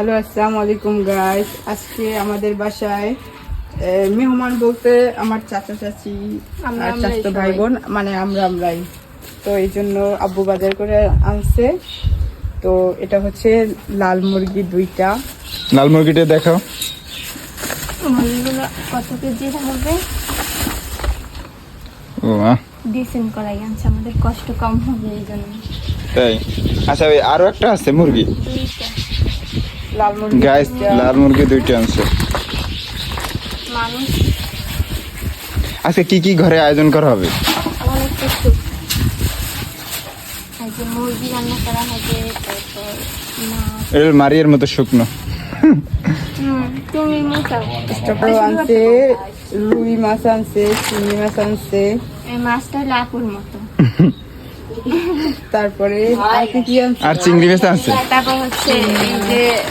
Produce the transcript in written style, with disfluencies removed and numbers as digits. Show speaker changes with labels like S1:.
S1: Hello, আসসালামু আলাইকুম guys. আজকে আমাদের বাসায় মেহমান বলতে আমার চাচা চাচি আর চাচতো ভাই বোন, মানে আমরাই। তো এই জন্য আব্বু বাজার করে আনছে। তো এটা হচ্ছে লাল মুরগি 2টা।
S2: লাল মুরগিটা দেখাও।
S3: মুরগিগুলো কত কেজি হবে?
S2: ও
S3: ডিসেন্ট করাই আনছে, আমাদের কষ্ট কম হবে এই জন্য।
S2: তাই? আচ্ছা, ওই আরো একটা আছে মুরগি।
S3: দুইটা
S1: লাল মুরগি
S2: গাইস,
S1: 2টা।
S2: লাল মুরগি 2টা আনছে।
S3: মানুষ
S2: আজকে কি কি ঘরে আয়োজন করা হবে?
S3: অনেক কিছু। এই যে মুরগি রান্না করা হবে, তারপর মাছ।
S2: এটা মারিয়ার মতো শুকনো।
S3: তুমি মেশাও।
S1: তারপর আনছে রুই মাছ, আনছে চিংড়ি মাছ আনছে।
S3: এই মাছটা লাপুর মতো।
S1: তারপরে আর কি কি আনছে?
S2: আর চিংড়ি মাছ আনছে।
S3: তারপর হচ্ছে এই যে